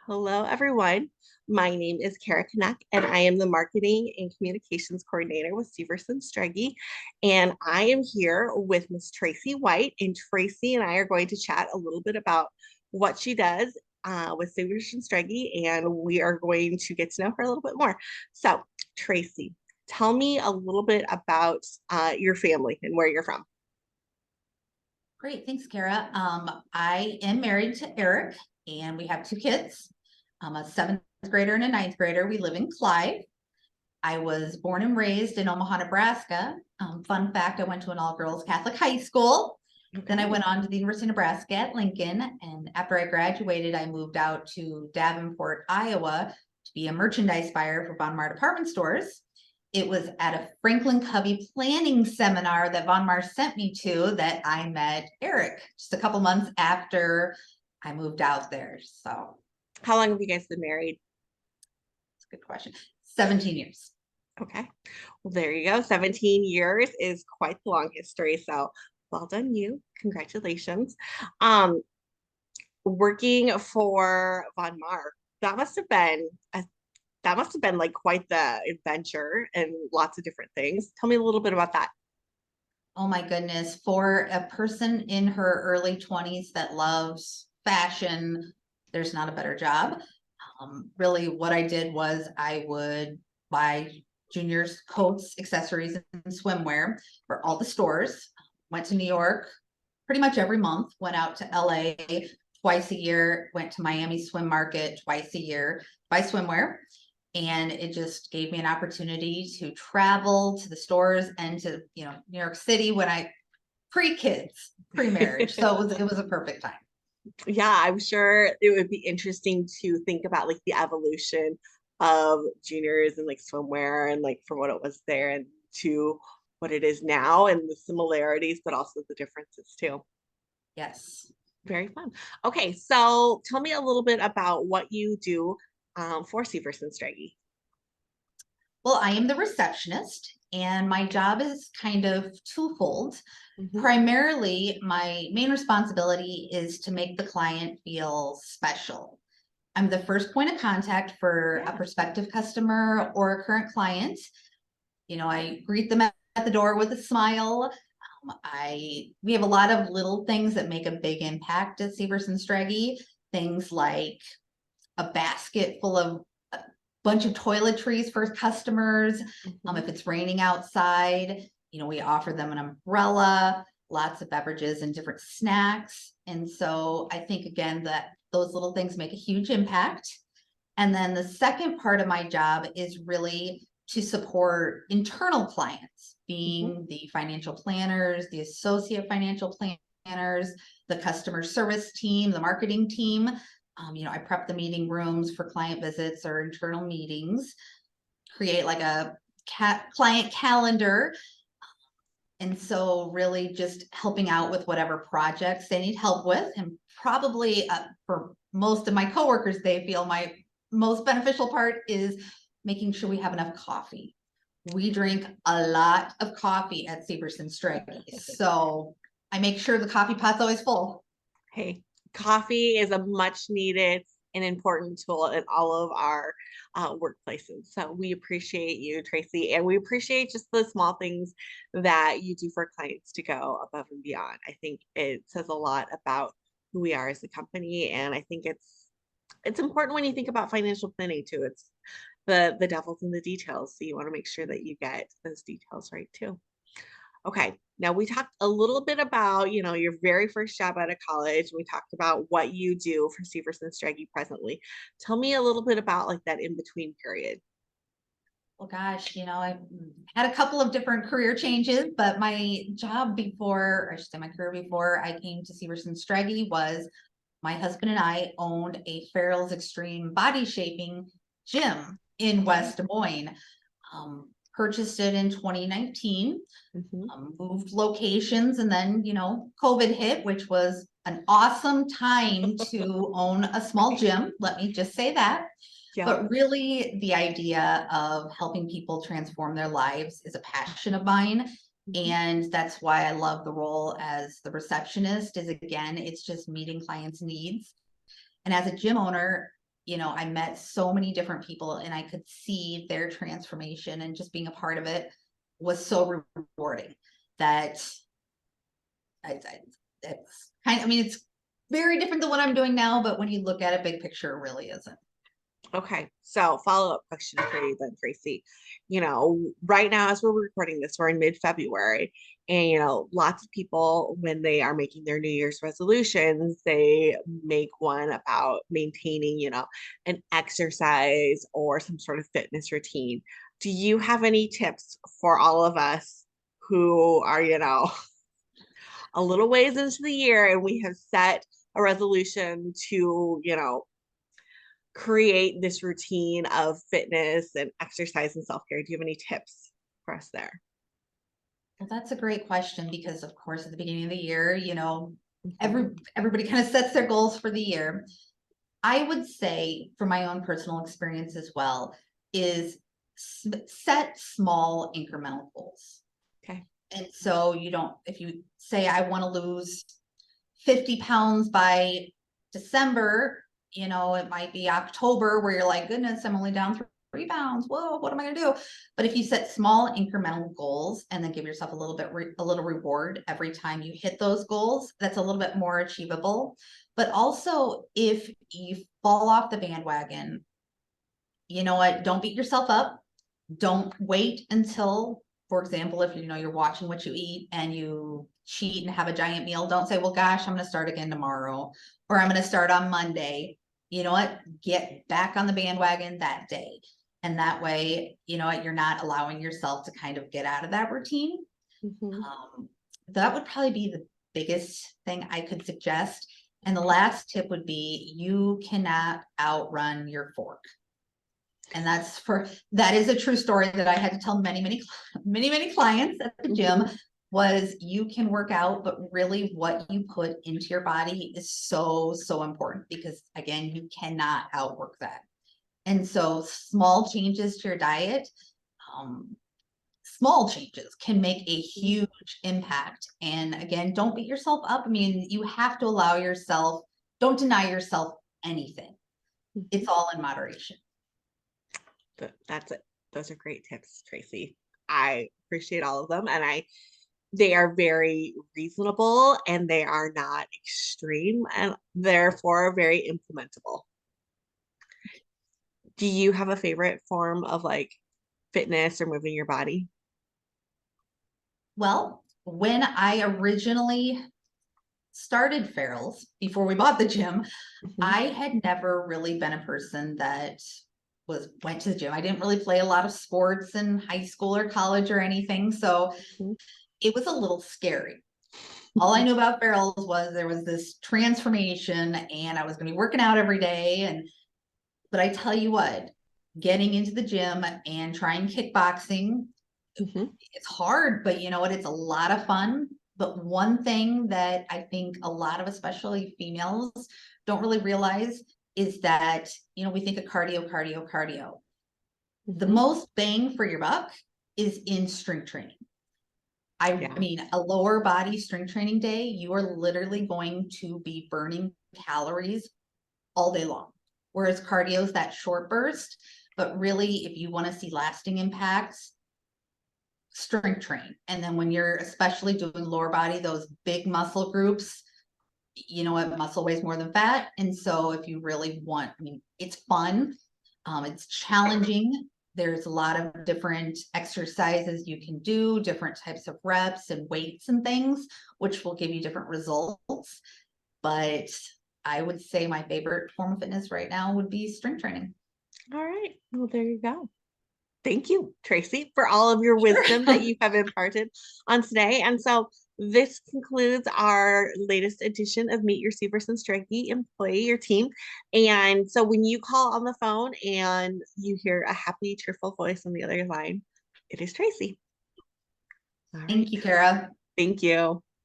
Hello, everyone. My name is Kara Knack, and I am the Marketing and Communications Coordinator with Syverson Strege. And I am here with Miss Tracy White, and Tracy and I are going to chat a little bit about what she does with Syverson Strege, and we are going to get to know her a little bit more. So, Tracy, tell me a little bit about your family and where you're from. Great, thanks, Kara. I am married to Eric, and we have two kids, a seventh grader and a ninth grader. We live in Clive. I was born and raised in Omaha, Nebraska. Fun fact, I went to an all-girls Catholic high school. Then I Okay. went on to the University of Nebraska at Lincoln, and after I graduated, I moved out to Davenport, Iowa to be a merchandise buyer for Von Maur department stores. It was at a Franklin Covey planning seminar that Von Maur sent me to that I met Eric just a couple months after I moved out there. So How long have you guys been married? it's a good question. 17 years. Okay. Well, there you go. 17 years is quite the long history. So well done, you. Congratulations. Um, Working for Von Mar, that must have been like quite the adventure and lots of different things. Tell me a little bit about that. Oh my goodness. For a person in her early 20s that loves fashion, there's not a better job. Really, what I did was I would buy juniors coats, accessories, and swimwear for all the stores. Went to New York pretty much every month, went out to LA twice a year, went to Miami swim market twice a year, buy swimwear. And it just gave me an opportunity to travel to the stores and to, New York City when I pre-kids, pre-marriage. So it was a perfect time. Yeah, I'm sure it would be interesting to think about like the evolution of juniors and like swimwear and like from what it was there and to what it is now and the similarities, but also the differences too. Yes. Very fun. Okay, so tell me a little bit about what you do for Syverson Strege. Well, I am the receptionist, and my job is kind of twofold. Mhm. Primarily, my main responsibility is to make the client feel special. I'm the first point of contact for a Yeah. prospective customer or a current client. I greet them at the door with a smile. We have a lot of little things that make a big impact at Syverson Strege. Things like a basket full of a bunch of toiletries for customers. Mhm. If it's raining outside, we offer them an umbrella, lots of beverages and different snacks. And so I think again that those little things make a huge impact. And then the second part of my job is really to support internal clients, Mhm. being the financial planners, the associate financial planners, the customer service team, the marketing team. I prep the meeting rooms for client visits or internal meetings, create like a client calendar. And so really just helping out with whatever projects they need help with. And probably for most of my coworkers, they feel my most beneficial part is making sure we have enough coffee. We drink a lot of coffee at Syverson Strege. So I make sure the coffee pot's always full. Hey, coffee is a much needed and important tool in all of our workplaces. So we appreciate you, Tracy, and we appreciate just the small things that you do for clients to go above and beyond. I think it says a lot about who we are as a company, and I think it's important when you think about financial planning too. It's the devil's in the details, so you want to make sure that you get those details right too. Okay. Now we talked a little bit about, your very first job out of college. We talked about what you do for Syverson Strege presently. Tell me a little bit about like that in between period. Well, gosh, I had a couple of different career changes, but my job before, or I should say my career before I came to Syverson Strege was my husband and I owned a Farrell's Extreme body shaping gym in Okay. West Des Moines. Purchased it in 2019, Hmm. moved locations, and then, COVID hit, which was an awesome time to own a small gym. Let me just say that. Yep. But really, the idea of helping people transform their lives is a passion of mine. Mhm. And that's why I love the role as the receptionist is again, it's just meeting clients' needs. And as a gym owner, I met so many different people and I could see their transformation, and just being a part of it was so rewarding that it's kind of, I mean, it's very different than what I'm doing now, but when you look at it big picture, it really isn't. Okay, so follow-up question for you then, Tracy. Right now as we're recording this, we're in mid-February, and lots of people, when they are making their New Year's resolutions, they make one about maintaining, an exercise or some sort of fitness routine. Do you have any tips for all of us who are, a little ways into the year and we have set a resolution to, create this routine of fitness and exercise and self-care? Do you have any tips for us there? Well, that's a great question, because of course at the beginning of the year, Mhm. everybody kind of sets their goals for the year. I would say, from my own personal experience as well, is set small incremental goals. Okay. And so you don't, if you say, I want to lose 50 pounds by December, it might be October where you're like, goodness, I'm only down 3 pounds. Whoa, what am I going to do? But if you set small incremental goals and then give yourself a little reward every time you hit those goals, that's a little bit more achievable. But also, if you fall off the bandwagon, you know what? Don't beat yourself up. Don't wait until, for example, if you're watching what you eat and you cheat and have a giant meal, don't say, well, gosh, I'm going to start again tomorrow, or I'm going to start on Monday. You know what? Get back on the bandwagon that day. And that way, you're not allowing yourself to kind of get out of that routine. Mhm. That would probably be the biggest thing I could suggest. And the last tip would be, you cannot outrun your fork. And that is a true story that I had to tell many clients at the gym. Mhm. Was, you can work out, but really what you put into your body is so, so important, because again, you cannot outwork that. And so small changes to your diet, um, small changes can make a huge impact. And again, don't beat yourself up. I mean, you have to allow yourself, don't deny yourself anything. It's Mhm. all in moderation. That's it. Those are great tips, Tracy. I appreciate all of them, and they are very reasonable and they are not extreme and therefore very implementable. Do you have a favorite form of like fitness or moving your body? Well, when I originally started Farrell's, before we bought the gym, Mhm. I had never really been a person that went to the gym. I didn't really play a lot of sports in high school or college or anything, so Mhm. it was a little scary. All I knew about Farrell's was there was this transformation and I was going to be working out every day. But I tell you what, getting into the gym and trying kickboxing, Mhm. it's hard, but you know what? It's a lot of fun. But one thing that I think a lot of, especially females, don't really realize is that, we think of cardio, cardio, cardio. The Mhm. most bang for your buck is in strength training. I Yeah. mean, a lower body strength training day, you are literally going to be burning calories all day long. Whereas cardio is that short burst. But really, if you want to see lasting impacts, strength train. And then when you're especially doing lower body, those big muscle groups, what, muscle weighs more than fat. And so if you really want, I mean, it's fun, it's challenging. There's a lot of different exercises you can do, different types of reps and weights and things, which will give you different results. But I would say my favorite form of fitness right now would be strength training. All right. Well, there you go. Thank you, Tracy, for all of your Sure. wisdom that you have imparted on today. And so this concludes our latest edition of Meet Your Syverson Strege Employee, your team. And so when you call on the phone and you hear a happy, cheerful voice on the other line, it is Tracy. All right. Thank you, Kara. Thank you.